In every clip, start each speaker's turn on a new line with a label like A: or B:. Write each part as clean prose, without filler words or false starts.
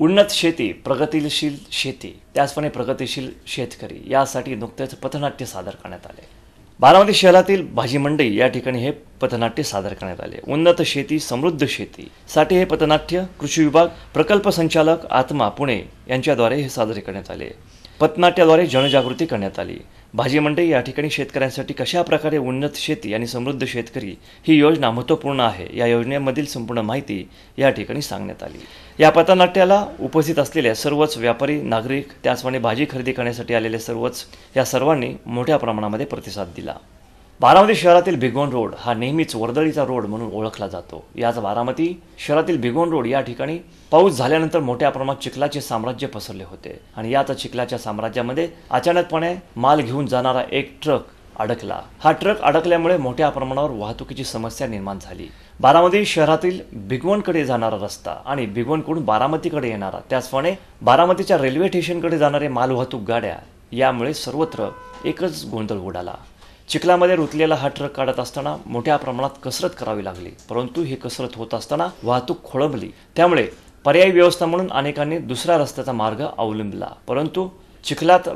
A: उन्नत शेती, प्रगतिशील शेती, त्याचप्रमाणे प्रगतिशील शेतकरी यासाठी नुकतेच पथनाट्य सादर करण्यात आले। बारामती शहरातील भाजी मंडई या ठिकाणी हे पथनाट्य सादर करण्यात आले। उन्नत शेती, समृद्ध शेती साठी हे पथनाट्य कृषी विभाग प्रकल्प संचालक आत्मा पुणे यांच्याद्वारे हे सादर करण्यात आले। पथनाट्याद्वारे जनजागृती करण्यात आली। भाजी मंडई या ठिकाणी शेतकऱ्यांसाठी कशा प्रकारे उन्नत शेती आणि समृद्ध शेतकरी ही योजना महत्त्वपूर्ण आहे या योजनेमधील संपूर्ण माहिती या ठिकाणी सांगण्यात आली। या पथनाट्याला उपस्थित असलेल्या सर्वच व्यापारी, नागरिक, त्याचप्रमाणे भाजी खरेदी करण्यासाठी आलेले या सर्वांनी मोठ्या प्रमाणामध्ये प्रतिसाद दिला। बारामती शहरातील भिगवण रोड हा नेहमीच वर्दळीचा रोड म्हणून ओळखला जातो। याच बारामती शहरातील भिगवण रोड या ठिकाणी पाऊस झाल्यानंतर मोठ्या प्रमाणात चिखलाचे साम्राज्य पसरले होते आणि याच चिखलाच्या साम्राज्यामध्ये अचानकपणे माल घेऊन जाणारा एक ट्रक अडकला। हा ट्रक अडकल्यामुळे मोठ्या प्रमाणावर वाहतुकीची समस्या निर्माण झाली। बारामती शहरातील भिगवणकडे जाणारा रस्ता आणि भिगवणकडून बारामतीकडे येणारा, त्याचप्रमाणे बारामतीच्या रेल्वे स्टेशनकडे जाणारे मालवाहतूक गाड्या यामुळे सर्वत्र एकच गोंधळ उडाला। चिखलामध्ये रुतलेला हा ट्रक काढत असताना मोठ्या प्रमाणात कसरत करावी लागली, परंतु ही कसरत होत असताना वाहतूक खोळंबली। त्यामुळे पर्यायी व्यवस्था म्हणून अनेकांनी दुसऱ्या रस्त्याचा मार्ग अवलंबला, परंतु चिखलात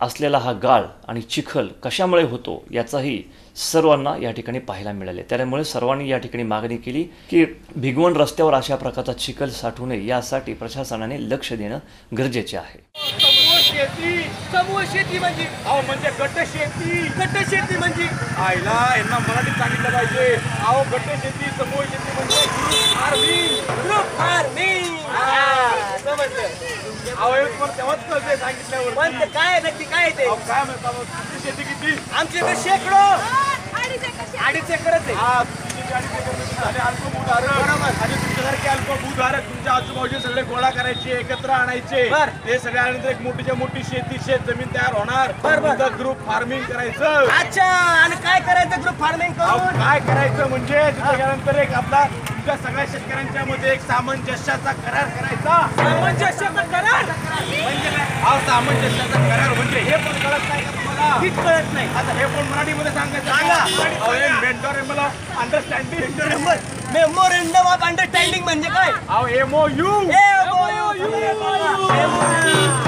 A: असलेला हा गाळ आणि चिखल कशामुळे होतो याचाही सर्वांना या ठिकाणी पाहायला मिळाले। त्यामुळे सर्वांनी या ठिकाणी मागणी केली की भिगवण रस्त्यावर अशा प्रकारचा चिखल साठवू नये, यासाठी प्रशासनाने लक्ष देणं गरजेचे आहे।
B: समूह शेती म्हणजे म्हणजे गट शेती म्हणजे आईला यांना मराठीत सांगितलं पाहिजे। गट शेती, समूह शेती म्हणजे ग्रुप फार्मिंग समजलं। तेव्हाच कळते सांगितल्यावर, पण काय नक्की काय ते काय म्हणतात? तुमची शेती किती? आमच्याकडे शेकडो 2.5 एकरच आहे। आणि तुमच्यासारखे अल्पभूधारक तुमच्या आजूबाजूचे सगळे गोळा करायचे, एकत्र आणायचे, ते सगळे आल्यानंतर एक मोठीच्या मोठी शेत जमीन तयार होणार। ग्रुप फार्मिंग करायचं। अच्छा, आणि काय करायचं ग्रुप फार्मिंग करून? काय करायचं म्हणजे त्याच्यानंतर एक आपला तुमच्या सगळ्या शेतकऱ्यांच्या मध्ये एक सामंजस्याचा करार करायचा। सामंजस्याचा करार म्हणजे काय? सामंजस्याचा करार म्हणजे हे पण कळत नाही का तुम्हाला? ठीक कळत नाही। आता हे पण मराठीमध्ये सांगायचं, सांगा। मेमोरंडम ऑफ अंडरस्टँडिंग म्हणजे काय? MOU।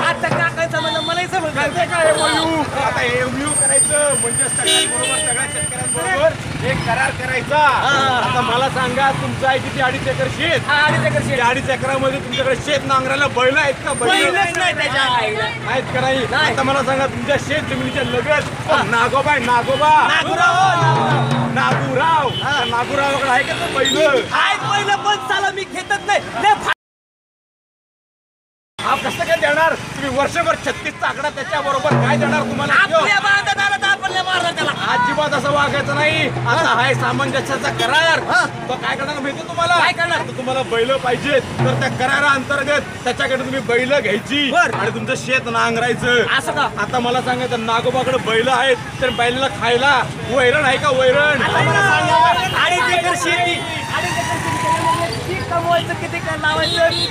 B: आता काय समजलं? मलाही समजलं काय MOU। आता MOU करायचं म्हणजे सगळ्यांबरोबर, सगळ्या शेतकऱ्यांबरोबर एक करार करायचा। आता मला सांगा, तुमचं आहे किती? 2.5 एकर शेत। 2.5 एकर शेत। 2.5 एकरामध्ये तुमच्याकडे शेत नांगरायला बैल आहेत का? बैलच नाही त्याच्या आहेत का? नाही। आता मला सांगा, तुमच्या शेत जमिनीच्या लगत नागोबा आहे, नागुरावकडे आहे का तो बैल? बैल पण चाला मी घेतच नाही। आप कसं काय देणार तुम्ही? वर्षभर 36चा आकडा त्याच्या बरोबर काय देणार तुम्हाला? अजिबात असं वागायचं नाही। आता हाय सामंजस्याचा करार। तो काय करणार माहिती तुम्हाला? काय करणार? तुम्हाला बैल पाहिजेत तर त्या करारा अंतर्गत त्याच्याकडे तुम्ही बैल घ्यायची आणि तुमचं शेत नांगरायचं। असं का? आता मला सांगायचं, नागोबाकडे बैल आहेत तर बैलाला खायला वैरण आहे का? वैरण। 2.5 एकर शेती, 2.5 एकर शेती कमवायचं किती? लावायचं